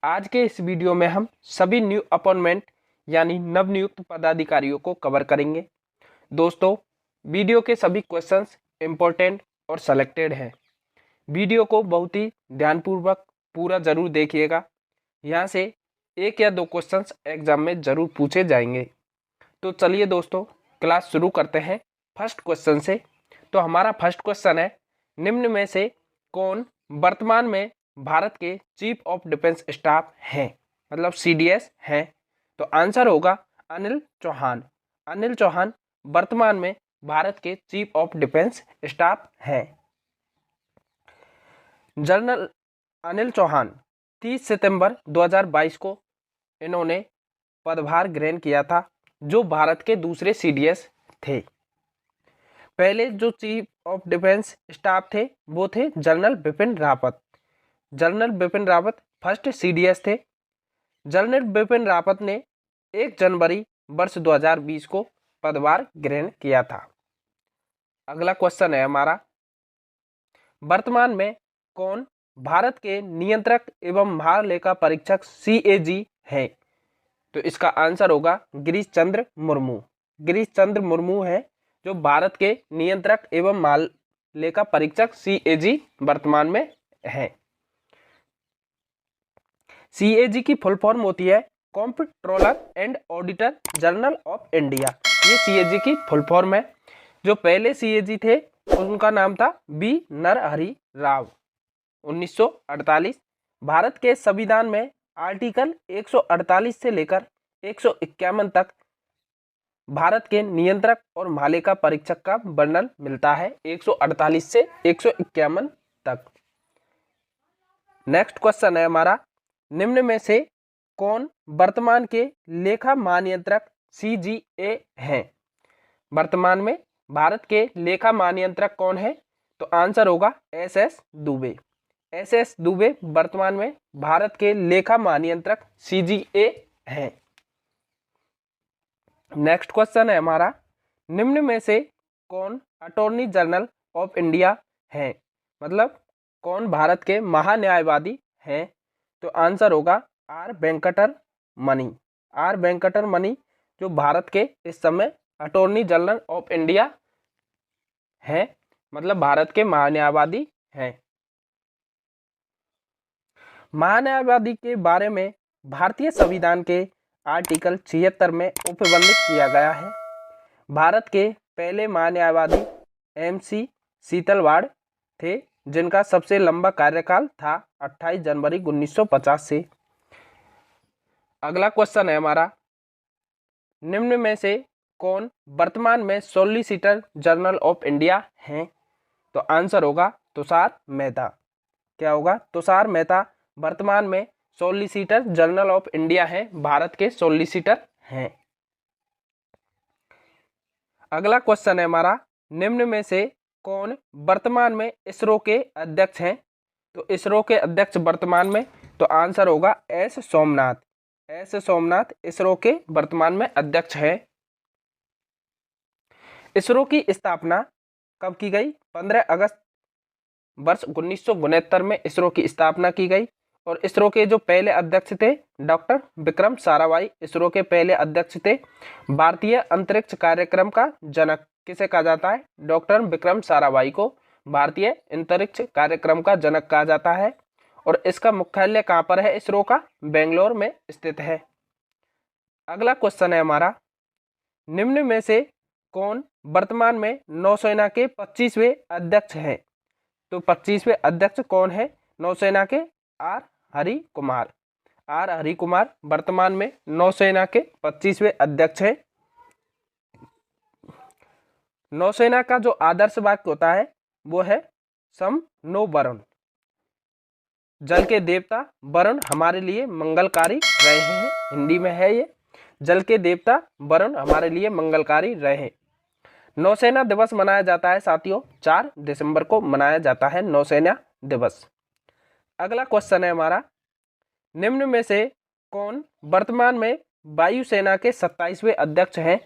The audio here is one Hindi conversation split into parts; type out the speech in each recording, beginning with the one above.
आज के इस वीडियो में हम सभी न्यू अपॉइंटमेंट यानी नवनियुक्त पदाधिकारियों को कवर करेंगे। दोस्तों, वीडियो के सभी क्वेश्चंस इम्पोर्टेंट और सेलेक्टेड हैं। वीडियो को बहुत ही ध्यानपूर्वक पूरा जरूर देखिएगा। यहाँ से एक या दो क्वेश्चंस एग्जाम में जरूर पूछे जाएंगे। तो चलिए दोस्तों, क्लास शुरू करते हैं फर्स्ट क्वेश्चन से। तो हमारा फर्स्ट क्वेश्चन है, निम्न में से कौन वर्तमान में भारत के चीफ ऑफ डिफेंस स्टाफ हैं, मतलब सीडीएस हैं। तो आंसर होगा अनिल चौहान। अनिल चौहान वर्तमान में भारत के चीफ ऑफ डिफेंस स्टाफ हैं। जनरल अनिल चौहान 30 सितंबर 2022 को इन्होंने पदभार ग्रहण किया था, जो भारत के दूसरे सीडीएस थे। पहले जो चीफ ऑफ डिफेंस स्टाफ थे वो थे general Bipin Rawat. General Bipin Rawat first CDS थे। जनरल बिपिन रावत ने 1 जनवरी वर्ष 2020 को पदभार ग्रहण किया था। अगला क्वेश्चन है हमारा, वर्तमान में कौन भारत के नियंत्रक एवं महालेखा परीक्षक सीएजी हैं। तो इसका आंसर होगा गिरीश चंद्र मुर्मू। गिरीश चंद्र मुर्मू है जो भारत के नियंत्रक एवं महालेखा परीक्षक सीएजी वर्तमान में है। सीएजी की फुल फॉर्म होती है comptroller and auditor general of India. ये सीएजी की फुल फॉर्म है। जो पहले सीएजी थे उनका नाम था बी नरहरि राव। 1948 भारत के संविधान में आर्टिकल 148 से लेकर 151 तक भारत के नियंत्रक और महालेखा परीक्षक का वर्णन मिलता है, 148 से 151 तक। नेक्स्ट क्वेश्चन है हमारा, निम्न में से कौन वर्तमान के लेखा महानियंत्रक सीजीए हैं। वर्तमान में भारत के लेखा महानियंत्रक कौन है। तो आंसर होगा एसएस दुबे। एसएस दुबे वर्तमान में भारत के लेखा महानियंत्रक सीजीए हैं। नेक्स्ट क्वेश्चन है हमारा, निम्न में से कौन अटॉर्नी जनरल ऑफ इंडिया हैं, मतलब कौन भारत के महान्यायवादी हैं। तो आंसर होगा आर वेंकटर मणि। आर वेंकटर मणि जो भारत के इस समय अटॉर्नी जनरल ऑफ इंडिया हैं, मतलब भारत के महान्यायवादी हैं। महान्यायवादी के बारे में भारतीय संविधान के आर्टिकल 76 में उपबंधित किया गया है। भारत के पहले महान्यायवादी एमसी सीतलवाड़ थे, जिनका सबसे लंबा कार्यकाल था 28 जनवरी 1950 से। अगला क्वेश्चन है हमारा, निम्न में से कौन वर्तमान में सॉलिसिटर जनरल ऑफ इंडिया हैं। तो आंसर होगा तुषार मेहता। क्या होगा, तुषार मेहता वर्तमान में सॉलिसिटर जनरल ऑफ इंडिया हैं, भारत के सॉलिसिटर हैं। अगला क्वेश्चन है हमारा, निम्न में से कौन वर्तमान में इसरो के अध्यक्ष हैं। तो इसरो के अध्यक्ष वर्तमान में, तो आंसर होगा एस सोमनाथ। एस सोमनाथ इसरो के वर्तमान में अध्यक्ष हैं। इसरो की स्थापना कब की गई। 15 अगस्त वर्ष 1969 में इसरो की स्थापना की गई। और इसरो के जो पहले अध्यक्ष थे डॉक्टर विक्रम साराभाई इसरो के पहले अध्यक्ष थे। भारतीय अंतरिक्ष कार्यक्रम का जनक किसे कहा जाता है। डॉक्टर विक्रम साराभाई को भारतीय अंतरिक्ष कार्यक्रम का जनक कहा जाता है। और इसका मुख्यालय कहाँ पर है इसरो का, बेंगलोर में स्थित है। अगला क्वेश्चन है हमारा, निम्न में से कौन वर्तमान में नौसेना के 25वें अध्यक्ष हैं। तो 25वें अध्यक्ष कौन है नौसेना के, आर हरि कुमार। आर हरि कुमार वर्तमान में नौसेना के 25वें अध्यक्ष हैं। नौसेना का जो आदर्श वाक्य होता है वो है सम नो वरुण। जल के देवता वरुण हमारे लिए मंगलकारी रहे हैं, हिंदी में है ये, जल के देवता वरुण हमारे लिए मंगलकारी रहे। नौसेना दिवस मनाया जाता है साथियों, 4 दिसंबर को मनाया जाता है नौसेना दिवस। अगला क्वेश्चन है हमारा, निम्न में से कौन वर्तमान में वायुसेना के 27वें अध्यक्ष हैं।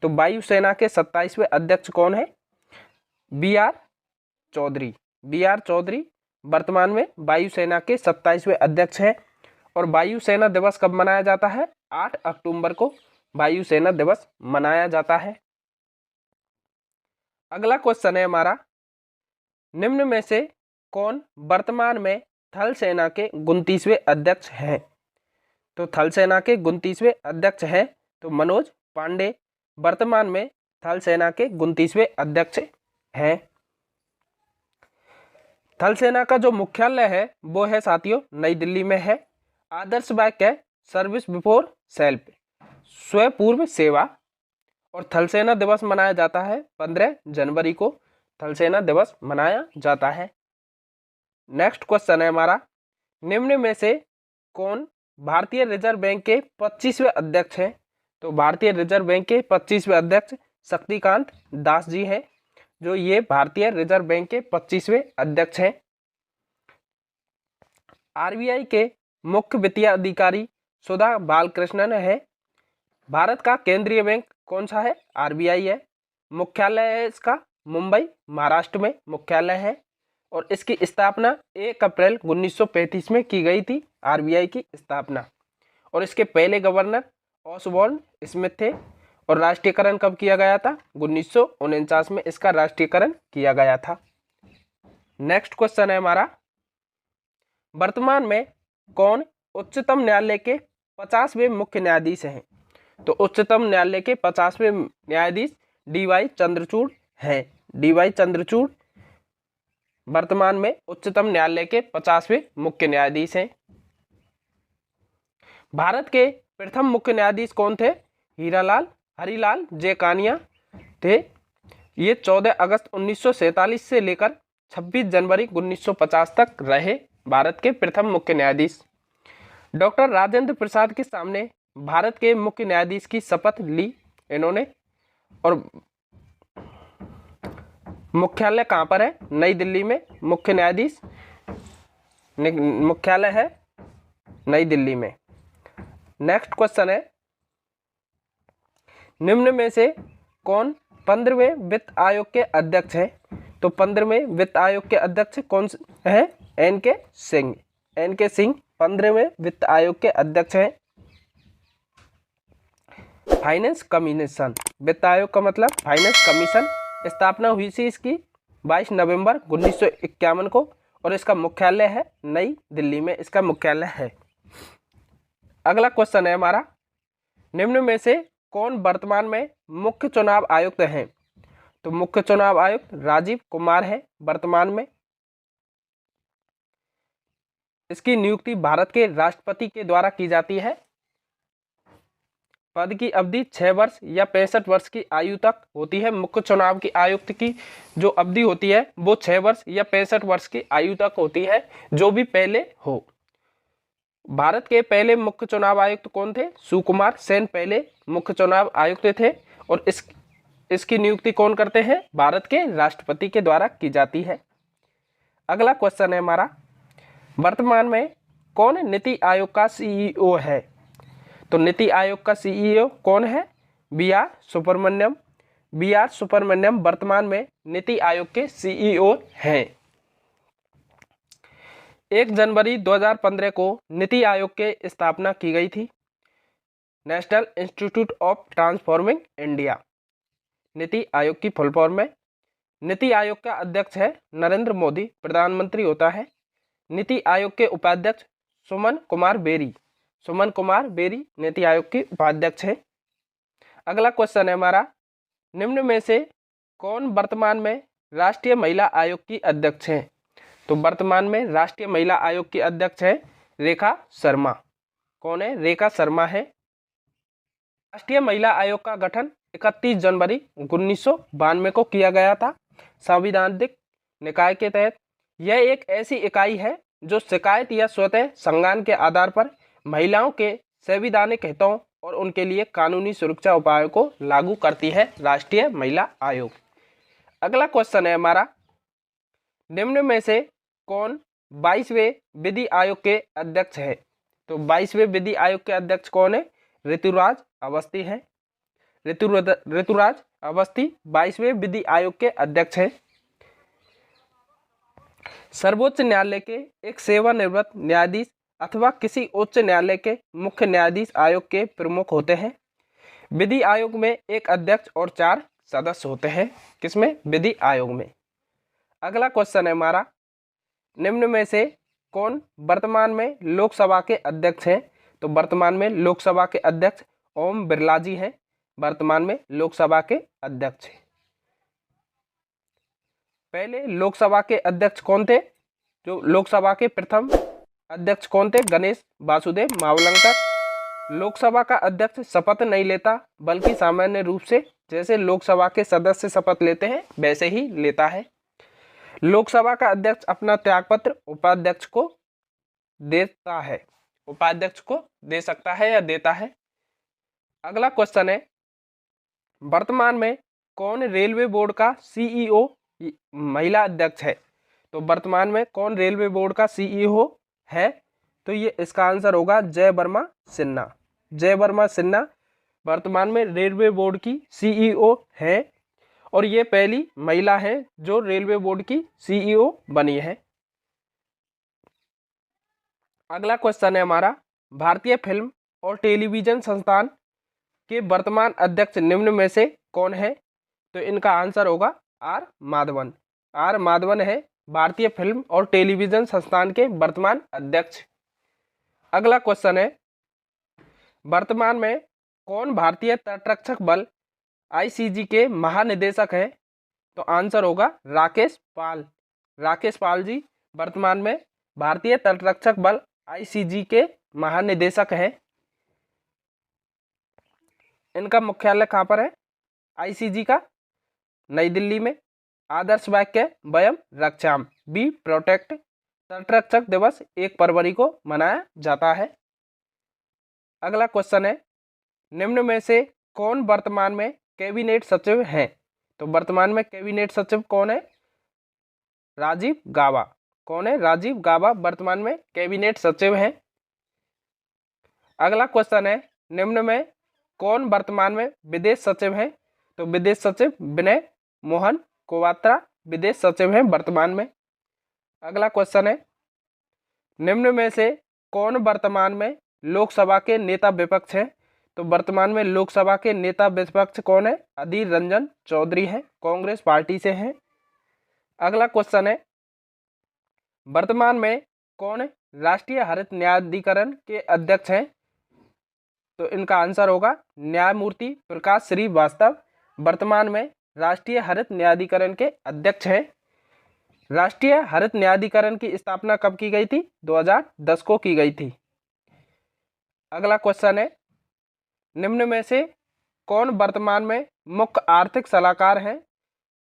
तो वायुसेना के 27वें अध्यक्ष कौन है, B R Chaudhary. B R Chaudhary वर्तमान में वायुसेना के 27वें अध्यक्ष हैं। और वायुसेना दिवस कब मनाया जाता है? 8 अक्टूबर को वायुसेना दिवस मनाया जाता है। अगला क्वेश्चन है हमारा, निम्न में से कौन वर्तमान में थल सेना के 29वें अध्यक्ष हैं? तो थल सेना के 29वें अध्यक्ष हैं तो मनोज पांडे वर्तमान में थल सेना के 29वें अध्यक्ष हैं। थल सेना का जो मुख्यालय है वो है साथियों नई दिल्ली में है। आदर्श वाक्य है सर्विस बिफोर सेल्फ, स्व पूर्व सेवा। और थल सेना दिवस मनाया जाता है 15 जनवरी को थल सेना दिवस मनाया जाता है। नेक्स्ट क्वेश्चन है हमारा, निम्न में से कौन भारतीय रिजर्व बैंक के 25वें अध्यक्ष हैं? तो भारतीय रिजर्व बैंक के 25वें अध्यक्ष शक्तिकांत दास जी हैं, जो ये भारतीय रिजर्व बैंक के 25वें अध्यक्ष हैं। आरबीआई के मुख्य वित्तीय अधिकारी सुधा बालकृष्णन है। भारत का केंद्रीय बैंक कौन सा है? आरबीआई है। मुख्यालय है इसका मुंबई महाराष्ट्र में मुख्यालय है और इसकी स्थापना 1 अप्रैल 1935 में की गई थी, आरबीआई की स्थापना। और इसके पहले गवर्नर ऑसबॉर्न स्मिथ थे और राष्ट्रीयकरण कब किया गया था? 1949 में इसका राष्ट्रीयकरण किया गया था। नेक्स्ट क्वेश्चन है हमारा, वर्तमान में कौन उच्चतम न्यायालय के 50वें मुख्य न्यायाधीश हैं? तो उच्चतम न्यायालय के 50वें न्यायाधीश डीवाई चंद्रचूड़ हैं। डीवाई चंद्रचूड़ वर्तमान में उच्चतम न्यायालय के 50वें मुख्य न्यायाधीश हैं। भारत के प्रथम मुख्य न्यायाधीश कौन थे? हरिलाल जे कानिया थे। ये 14 अगस्त 1947 से लेकर 26 जनवरी 1950 तक रहे भारत के प्रथम मुख्य न्यायाधीश। डॉक्टर राजेंद्र प्रसाद के सामने भारत के मुख्य न्यायाधीश की शपथ ली इन्होंने। और मुख्यालय कहाँ पर है? नई दिल्ली में मुख्य न्यायाधीश मुख्यालय है नई दिल्ली में। नेक्स्ट क्वेश्चन है, निम्न में से कौन 15वें वित्त आयोग के अध्यक्ष हैं? तो 15वें वित्त आयोग के अध्यक्ष कौन है? एन.के. सिंह। एन.के. सिंह 15वें वित्त आयोग के अध्यक्ष हैं। फाइनेंस कमीशन, वित्त आयोग का मतलब फाइनेंस कमीशन, स्थापना हुई थी इसकी 22 नवंबर 1951 को और इसका मुख्यालय है नई दिल्ली में, इसका मुख्यालय है। अगला क्वेश्चन है हमारा, निम्न में से कौन वर्तमान में मुख्य चुनाव आयुक्त हैं? तो मुख्य चुनाव आयुक्त राजीव कुमार है वर्तमान में। इसकी नियुक्ति भारत के राष्ट्रपति के द्वारा की जाती है। पद की अवधि 6 वर्ष या 65 वर्ष की आयु तक होती है। मुख्य चुनाव की आयुक्त की जो अवधि होती है वो 6 वर्ष या 65 वर्ष की आयु तक होती है, जो भी पहले हो। भारत के पहले मुख्य चुनाव आयुक्त कौन थे? सुकुमार सेन पहले मुख्य चुनाव आयुक्त थे और इसकी नियुक्ति कौन करते हैं? भारत के राष्ट्रपति के द्वारा की जाती है। अगला क्वेश्चन है हमारा, वर्तमान में कौन नीति आयोग का सीईओ है? तो नीति आयोग का सीईओ कौन है? बी.आर. सुब्रमण्यम। बी.आर. सुब्रमण्यम वर्तमान में नीति आयोग के सीईओ हैं। 1 जनवरी 2015 को नीति आयोग के स्थापना की गई थी। National institute of transforming India NITI Aayog की फुल फॉर्म है। नीति आयोग का अध्यक्ष है नरेंद्र मोदी, प्रधानमंत्री होता है। नीति आयोग के उपाध्यक्ष सुमन कुमार बेरी नीति आयोग के उपाध्यक्ष है। अगला क्वेश्चन है हमारा, निम्न में से कौन वर्तमान में राष्ट्रीय महिला आयोग की अध्यक्ष है? तो वर्तमान में राष्ट्रीय महिला आयोग की अध्यक्ष है रेखा शर्मा। कौन है? रेखा शर्मा है। राष्ट्रीय महिला आयोग का गठन 31 जनवरी 1992 को किया गया था संवैधानिक निकाय के तहत। यह एक ऐसी इकाई है जो शिकायत या स्वतः संज्ञान के आधार पर महिलाओं के संवैधानिक हितों और उनके लिए कानूनी सुरक्षा उपायों को लागू करती है, राष्ट्रीय महिला आयोग। अगला क्वेश्चन है हमारा, निम्न में से कौन 22वें विधि आयोग के अध्यक्ष है? तो 22वें विधि आयोग के अध्यक्ष कौन है? ऋतुराज अवस्थी है। ऋतुराज अवस्थी 22वें विधि आयोग के अध्यक्ष हैं। सर्वोच्च न्यायालय के एक सेवानिवृत्त न्यायाधीश अथवा किसी उच्च न्यायालय के मुख्य न्यायाधीश आयोग के प्रमुख होते हैं। विधि आयोग में एक अध्यक्ष और 4 सदस्य होते हैं। किसमें? विधि आयोग में। अगला क्वेश्चन है हमारा, निम्न में से कौन वर्तमान में लोकसभा के अध्यक्ष हैं? तो वर्तमान में लोकसभा के अध्यक्ष ओम बिरला जी हैं। वर्तमान में लोकसभा के अध्यक्ष। पहले लोकसभा के अध्यक्ष कौन थे? जो लोकसभा के प्रथम अध्यक्ष कौन थे? गणेश वासुदेव मावलंकर। लोकसभा का अध्यक्ष शपथ नहीं लेता, बल्कि सामान्य रूप से जैसे लोकसभा के सदस्य शपथ लेते हैं वैसे ही लेता है। लोकसभा का अध्यक्ष अपना त्यागपत्र उपाध्यक्ष को देता है। उपाध्यक्ष को दे सकता है या देता है। अगला क्वेश्चन है, वर्तमान में कौन रेलवे बोर्ड का सीईओ महिला अध्यक्ष है? तो वर्तमान में कौन रेलवे बोर्ड का सीईओ है? तो ये इसका आंसर होगा जय वर्मा सिन्हा। जय वर्मा सिन्हा वर्तमान में रेलवे बोर्ड की सीईओ है और ये पहली महिला है जो रेलवे बोर्ड की सीईओ बनी है। अगला क्वेश्चन है हमारा, भारतीय फिल्म और टेलीविजन संस्थान के वर्तमान अध्यक्ष निम्न में से कौन है? तो इनका आंसर होगा आर माधवन। आर माधवन है भारतीय फिल्म और टेलीविजन संस्थान के वर्तमान अध्यक्ष। अगला क्वेश्चन है, वर्तमान में कौन भारतीय तटरक्षक बल आईसीजी के महानिदेशक हैं? तो आंसर होगा राकेश पाल। राकेश पाल जी वर्तमान में भारतीय तटरक्षक बल आईसीजी के महानिदेशक हैं। इनका मुख्यालय कहाँ पर है? आईसीजी का नई दिल्ली में। आदर्श वाक्य वयम रक्षाम, बी प्रोटेक्ट। तटरक्षक दिवस 1 फरवरी को मनाया जाता है। अगला क्वेश्चन है, निम्न में से कौन वर्तमान में कैबिनेट सचिव हैं? तो वर्तमान में कैबिनेट सचिव कौन है? राजीव गाबा। कौन है? राजीव गाबा वर्तमान में कैबिनेट सचिव हैं। अगला क्वेश्चन है, निम्न में कौन वर्तमान में विदेश सचिव हैं? तो विदेश सचिव विनय मोहन क्वात्रा विदेश सचिव हैं वर्तमान में। अगला क्वेश्चन है, निम्न में से कौन वर्तमान में लोकसभा के नेता विपक्ष हैं? तो वर्तमान में लोकसभा के नेता विपक्ष कौन है? अधीर रंजन चौधरी हैं, कांग्रेस पार्टी से हैं। अगला क्वेश्चन है, वर्तमान में कौन राष्ट्रीय हरित न्यायाधिकरण के अध्यक्ष हैं? तो इनका आंसर होगा न्यायमूर्ति प्रकाश श्रीवास्तव वर्तमान में राष्ट्रीय हरित न्यायाधिकरण के अध्यक्ष हैं। राष्ट्रीय हरित न्यायाधिकरण की स्थापना कब की गई थी? 2010 को की गई थी। अगला क्वेश्चन है, निम्न में से कौन वर्तमान में मुख्य आर्थिक सलाहकार हैं?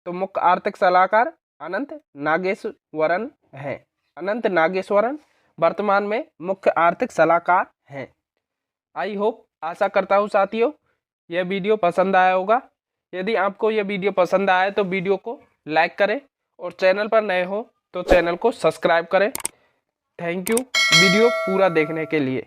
तो मुख्य आर्थिक सलाहकार अनंत नागेश्वरन हैं। अनंत नागेश्वरन वर्तमान में मुख्य आर्थिक सलाहकार हैं। आई होप, आशा करता हूँ साथियों यह वीडियो पसंद आया होगा। यदि आपको यह वीडियो पसंद आए तो वीडियो को लाइक करें और चैनल पर नए हो तो चैनल को सब्सक्राइब करें। थैंक यू वीडियो पूरा देखने के लिए।